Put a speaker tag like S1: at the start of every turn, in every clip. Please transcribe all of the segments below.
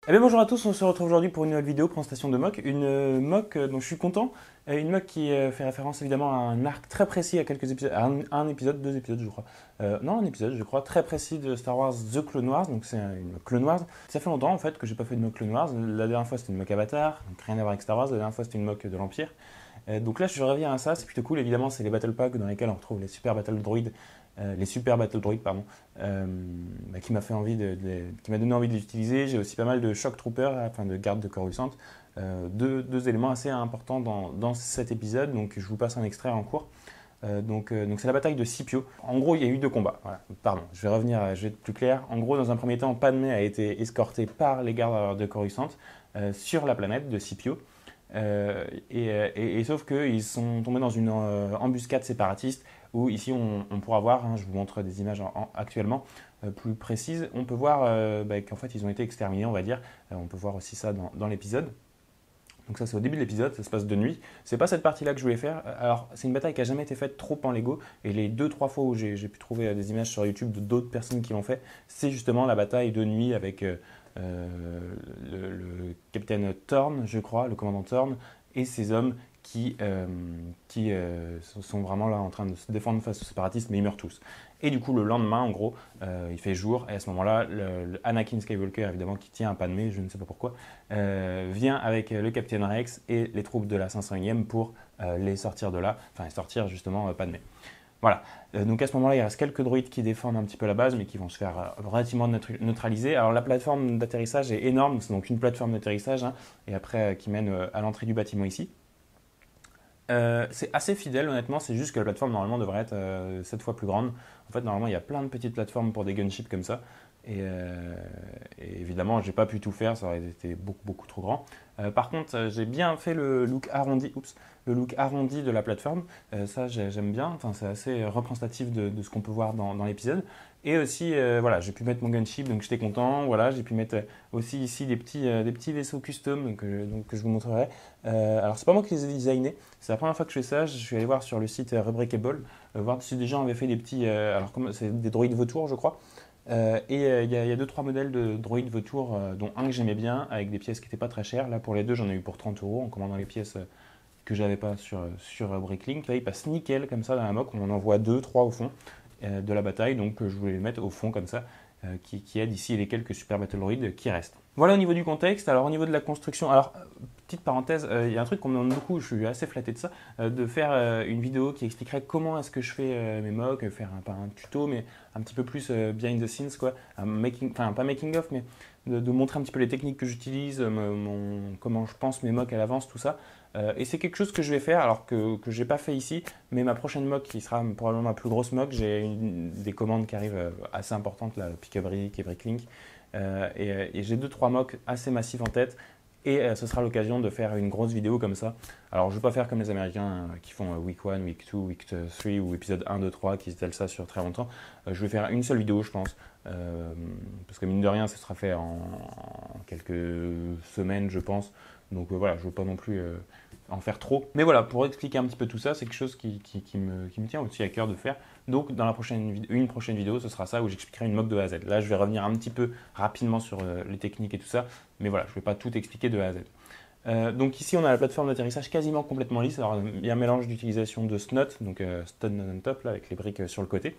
S1: Eh bien bonjour à tous, on se retrouve aujourd'hui pour une nouvelle vidéo, présentation de mock. Une mock dont je suis content, une mock qui fait référence évidemment à un arc très précis, à quelques épisodes, à un épisode, deux épisodes je crois. Non, un épisode je crois, très précis de Star Wars The Clone Wars, donc c'est une mock Clone Wars. Ça fait longtemps en fait que j'ai pas fait de mock Clone Wars, la dernière fois c'était une mock Avatar, donc rien à voir avec Star Wars, la dernière fois c'était une mock de l'Empire. Donc là je reviens à ça, c'est plutôt cool, évidemment c'est les Battle Packs dans lesquels on retrouve les super Battle Droids, les super Battle Droids pardon, qui m'a fait envie qui m'a donné envie de l'utiliser. J'ai aussi pas mal de Shock Troopers, enfin de gardes de Coruscant, deux éléments assez importants dans cet épisode, donc je vous passe un extrait en cours. Donc c'est la bataille de Scipio. En gros, il y a eu deux combats. Voilà. Pardon, je vais revenir, je vais être plus clair. En gros, dans un premier temps, Padmé a été escortée par les gardes de Coruscant sur la planète de Scipio. Et sauf qu'ils sont tombés dans une embuscade séparatiste où ici on pourra voir, hein, je vous montre des images actuellement plus précises, on peut voir qu'en fait ils ont été exterminés, on va dire. On peut voir aussi ça dans l'épisode. Donc ça c'est au début de l'épisode, ça se passe de nuit. C'est pas cette partie-là que je voulais faire. Alors c'est une bataille qui a jamais été faite trop en Lego et les 2-3 fois où j'ai pu trouver des images sur YouTube d'autres personnes qui l'ont fait, c'est justement la bataille de nuit avec le capitaine Thorne, je crois, le commandant Thorne et ses hommes qui sont vraiment là en train de se défendre face aux séparatistes, mais ils meurent tous. Et du coup, le lendemain, en gros, il fait jour, et à ce moment-là, le Anakin Skywalker, évidemment, qui tient un Padmé, je ne sais pas pourquoi, vient avec le Captain Rex et les troupes de la 501e pour les sortir de là, enfin, sortir justement Padmé. Voilà. Donc à ce moment-là, il reste quelques droïdes qui défendent un petit peu la base, mais qui vont se faire relativement neutraliser. Alors la plateforme d'atterrissage est énorme, c'est donc une plateforme d'atterrissage, hein, et après qui mène à l'entrée du bâtiment ici. C'est assez fidèle honnêtement, c'est juste que la plateforme normalement devrait être 7 fois plus grande. En fait normalement il y a plein de petites plateformes pour des gunships comme ça. Et évidemment j'ai pas pu tout faire, ça aurait été beaucoup trop grand. Par contre j'ai bien fait le look arrondi, le look arrondi de la plateforme. Ça j'aime bien, enfin, c'est assez représentatif de ce qu'on peut voir dans l'épisode. Et aussi voilà, j'ai pu mettre mon gunship donc j'étais content. Voilà, j'ai pu mettre aussi ici des petits vaisseaux custom donc, que je vous montrerai. Alors c'est pas moi qui les ai designés, c'est la première fois que je fais ça. Je suis allé voir sur le site Rebreakable, voir si des gens avaient fait des petits. Alors c'est des droïdes vautours, je crois. Il y a 2-3 modèles de droïdes vautours, dont un que j'aimais bien, avec des pièces qui n'étaient pas très chères. Là pour les deux, j'en ai eu pour 30 euros en commandant les pièces que j'avais pas sur Bricklink. Là, ils passent nickel comme ça dans la mock. On en voit 2-3 au fond de la bataille, donc je voulais les mettre au fond comme ça, qui aident ici les quelques super battle droids qui restent. Voilà au niveau du contexte. Alors au niveau de la construction, alors petite parenthèse, il y a un truc qu'on me demande beaucoup, je suis assez flatté de ça, de faire une vidéo qui expliquerait comment est-ce que je fais mes mocks, faire pas un tuto, mais un petit peu plus behind the scenes, quoi, enfin pas making of, mais de montrer un petit peu les techniques que j'utilise, comment je pense mes mocks à l'avance, tout ça. Et c'est quelque chose que je vais faire, alors que je n'ai pas fait ici, mais ma prochaine mock, qui sera probablement ma plus grosse mock, j'ai des commandes qui arrivent assez importantes, là, Pick-a-Brick et Bricklink, et j'ai 2-3 mocks assez massifs en tête, et ce sera l'occasion de faire une grosse vidéo comme ça. Alors je ne vais pas faire comme les Américains qui font week 1, week 2, week 3 ou épisode 1, 2, 3 qui étalent ça sur très longtemps. Je vais faire une seule vidéo je pense, parce que mine de rien ça sera fait en quelques semaines je pense. Donc voilà, je ne veux pas non plus en faire trop. Mais voilà, pour expliquer un petit peu tout ça, c'est quelque chose qui me tient aussi à cœur de faire. Donc dans une prochaine vidéo, ce sera ça où j'expliquerai une mock de A à Z. Là, je vais revenir un petit peu rapidement sur les techniques et tout ça, mais voilà, je ne vais pas tout expliquer de A à Z. Donc ici, on a la plateforme d'atterrissage quasiment complètement lisse. Alors il y a un mélange d'utilisation de SNOT, donc Stone on top, là, avec les briques sur le côté.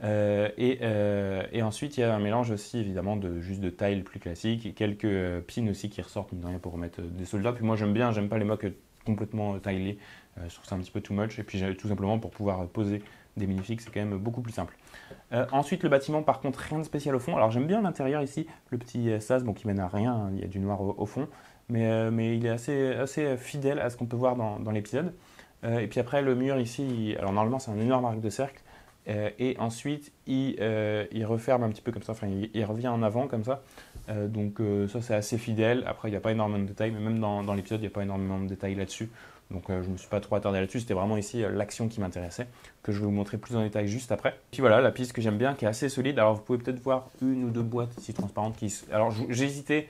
S1: Et ensuite, il y a un mélange aussi évidemment juste de tiles plus classiques et quelques pins aussi qui ressortent mine de rien pour remettre des soldats. Puis moi j'aime pas les mocks complètement tilés, je trouve ça un petit peu too much. Et puis tout simplement pour pouvoir poser des minifigs, c'est quand même beaucoup plus simple. Ensuite, le bâtiment, par contre, rien de spécial au fond. Alors j'aime bien l'intérieur ici, le petit sas, bon, qui mène à rien, hein, il y a du noir au fond, mais il est assez fidèle à ce qu'on peut voir dans l'épisode. Et puis après, le mur ici, alors normalement c'est un énorme arc de cercle. Et ensuite, il referme un petit peu comme ça, enfin, il revient en avant comme ça. Donc ça, c'est assez fidèle. Après, il n'y a pas énormément de détails, mais même dans l'épisode, il n'y a pas énormément de détails là-dessus. Donc je ne me suis pas trop attardé là-dessus. C'était vraiment ici l'action qui m'intéressait, que je vais vous montrer plus en détail juste après. Puis voilà, la piste que j'aime bien, qui est assez solide. Alors vous pouvez peut-être voir une ou deux boîtes ici transparentes. Alors j'ai hésité.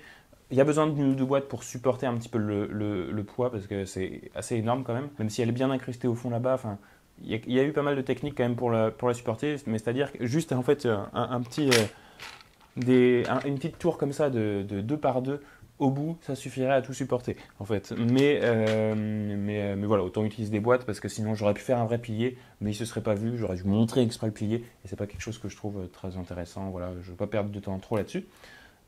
S1: Il y a besoin d'une ou deux boîtes pour supporter un petit peu le poids, parce que c'est assez énorme quand même. Même si elle est bien incrustée au fond là-bas, enfin, il y a eu pas mal de techniques quand même pour la supporter, mais c'est-à-dire juste en fait un petit une petite tour comme ça de 2 par 2 au bout, ça suffirait à tout supporter en fait. Mais voilà, autant utiliser des boîtes parce que sinon j'aurais pu faire un vrai pilier, mais il se serait pas vu, j'aurais dû montrer exprès le pilier et c'est pas quelque chose que je trouve très intéressant. Voilà, je veux pas perdre de temps trop là-dessus.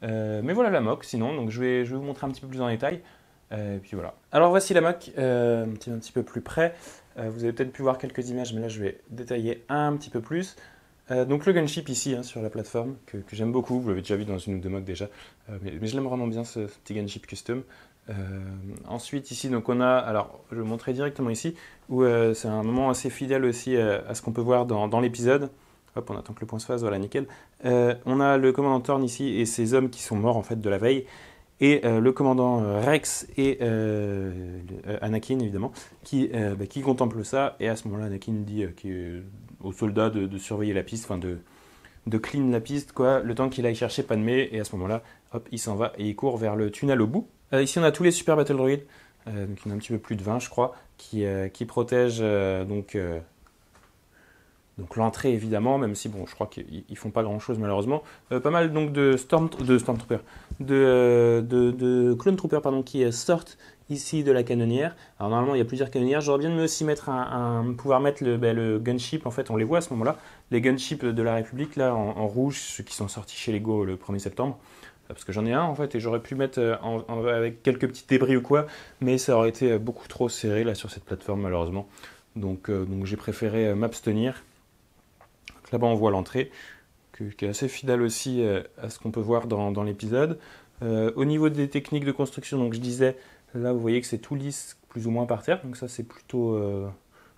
S1: Mais voilà la mock sinon, donc je vais vous montrer un petit peu plus en détail. Et puis voilà. Alors voici la mock, un petit peu plus près. Vous avez peut-être pu voir quelques images, mais là je vais détailler un petit peu plus. Donc le gunship ici sur la plateforme que j'aime beaucoup, vous l'avez déjà vu dans une ou deux mocks déjà, mais je l'aime vraiment bien ce petit gunship custom. Ensuite ici donc on a, alors je vais vous montrer directement ici, où c'est un moment assez fidèle aussi à ce qu'on peut voir dans l'épisode. Hop, on attend que le point se fasse, voilà nickel. On a le commandant Thorn ici et ses hommes qui sont morts en fait de la veille. Et le commandant Rex et Anakin, évidemment, qui contemplent ça. Et à ce moment-là, Anakin dit aux soldats de surveiller la piste, enfin de clean la piste, quoi, le temps qu'il aille chercher Padmé. Et à ce moment-là, hop, il s'en va et il court vers le tunnel au bout. Ici, on a tous les super battle droids, donc il y en a un petit peu plus de 20, je crois, qui protègent donc l'entrée évidemment, même si bon, je crois qu'ils font pas grand chose malheureusement. Pas mal donc de Stormtroopers, de Clone Troopers pardon, qui sortent ici de la canonnière. Alors normalement il y a plusieurs canonnières. J'aurais bien aimé aussi mettre pouvoir mettre le gunship. En fait on les voit à ce moment-là, les gunships de la République là en rouge, ceux qui sont sortis chez Lego le 1er septembre. Parce que j'en ai un en fait et j'aurais pu mettre avec quelques petits débris ou quoi, mais ça aurait été beaucoup trop serré là sur cette plateforme malheureusement. Donc j'ai préféré m'abstenir. Là-bas, on voit l'entrée, qui est assez fidèle aussi à ce qu'on peut voir dans l'épisode. Au niveau des techniques de construction, donc je disais, là, vous voyez que c'est tout lisse, plus ou moins par terre. Donc ça, c'est plutôt...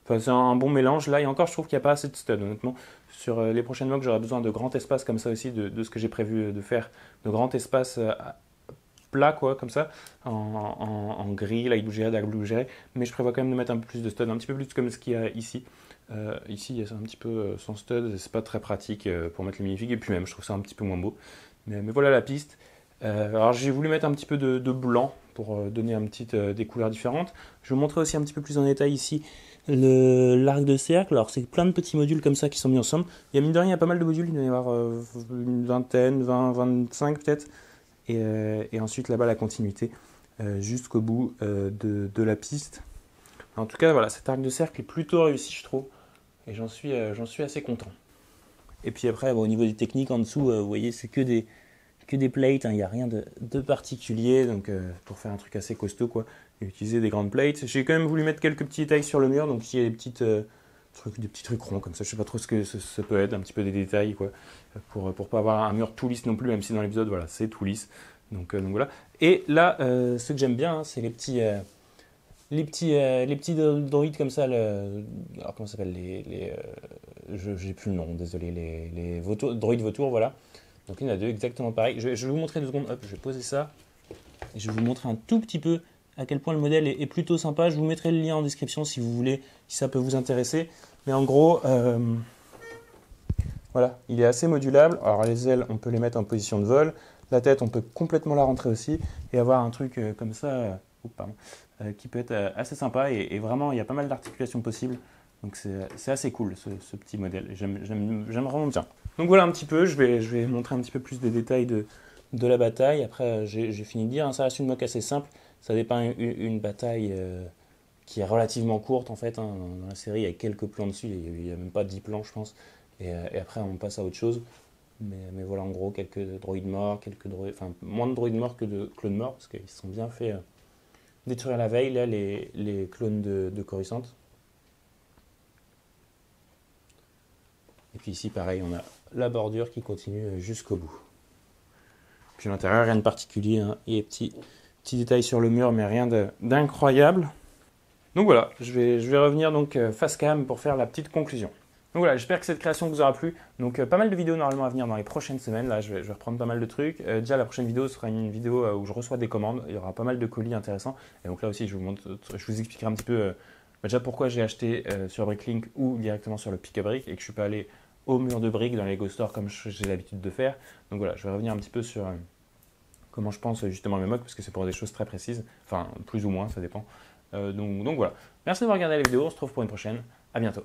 S1: c'est un bon mélange. Là, et encore, je trouve qu'il n'y a pas assez de stud, honnêtement. Sur les prochaines mocks, j'aurais besoin de grand espace comme ça aussi, de ce que j'ai prévu de faire. De grand espace plat, quoi, comme ça, en gris, light blue géré, dark blue géré. Mais je prévois quand même de mettre un peu plus de stud, un petit peu plus comme ce qu'il y a ici. Ici, il y a ça un petit peu sans stud, c'est pas très pratique pour mettre les minifigs, et puis même, je trouve ça un petit peu moins beau. Mais voilà la piste. Alors, j'ai voulu mettre un petit peu de blanc pour donner des couleurs différentes. Je vais vous montrer aussi un petit peu plus en détail ici l'arc de cercle. Alors, c'est plein de petits modules comme ça qui sont mis ensemble. Il y a mine de rien, il y a pas mal de modules, il doit y avoir une vingtaine, 20, 25 peut-être. Et ensuite, là-bas, la continuité jusqu'au bout de la piste. En tout cas, voilà, cet arc de cercle est plutôt réussi, je trouve. Et j'en suis assez content. Et puis après, bon, au niveau des techniques, en dessous, vous voyez, c'est que des plates, hein, il n'y a rien de particulier. Donc pour faire un truc assez costaud, quoi, j'ai utilisé des grandes plates. J'ai quand même voulu mettre quelques petits détails sur le mur. Donc ici, il y a des petits trucs ronds comme ça. Je sais pas trop ce que ça peut être, un petit peu des détails, quoi. Pour pas avoir un mur tout lisse non plus, même si dans l'épisode, voilà, c'est tout lisse. Donc voilà. Et là, ce que j'aime bien, hein, c'est les petits droïdes comme ça, alors comment ça s'appelle j'ai plus le nom, désolé, les droïdes vautours, voilà. Donc il y en a deux exactement pareil. Je vais vous montrer 2 secondes, hop, je vais poser ça. Et je vais vous montrer un tout petit peu à quel point le modèle est plutôt sympa. Je vous mettrai le lien en description si vous voulez, si ça peut vous intéresser. Mais en gros, voilà, il est assez modulable. Alors les ailes, on peut les mettre en position de vol. La tête, on peut complètement la rentrer aussi et avoir un truc comme ça, qui peut être assez sympa. Et vraiment, il y a pas mal d'articulations possibles. Donc c'est assez cool ce petit modèle. J'aime vraiment bien. Donc voilà un petit peu, je vais montrer un petit peu plus des détails de la bataille. Après, j'ai fini de dire, hein, ça reste une mock assez simple. Ça dépeint une bataille qui est relativement courte en fait. Hein. Dans la série, il y a quelques plans dessus, il n'y a même pas 10 plans, je pense. Et après, on passe à autre chose. Mais voilà, en gros, quelques droïdes morts, moins de droïdes morts que de clones morts, parce qu'ils se sont bien fait détruire la veille, là, les clones de Coruscant. Et puis ici, pareil, on a la bordure qui continue jusqu'au bout. Puis à l'intérieur, rien de particulier, hein. Il y a petits détails sur le mur, mais rien d'incroyable. Donc voilà, je vais revenir donc face cam pour faire la petite conclusion. Donc voilà, j'espère que cette création vous aura plu. Donc pas mal de vidéos normalement à venir dans les prochaines semaines. Là, je vais reprendre pas mal de trucs. Déjà, la prochaine vidéo sera une vidéo où je reçois des commandes. Il y aura pas mal de colis intéressants. Et donc là aussi, je vous expliquerai un petit peu déjà pourquoi j'ai acheté sur Bricklink ou directement sur le Pick-a-Brick et que je suis pas allé au mur de briques dans les Lego Store comme j'ai l'habitude de faire. Donc voilà, je vais revenir un petit peu sur comment je pense justement à mes mocks parce que c'est pour des choses très précises. Enfin, plus ou moins, ça dépend. Donc voilà. Merci d'avoir regardé la vidéo. On se retrouve pour une prochaine. À bientôt.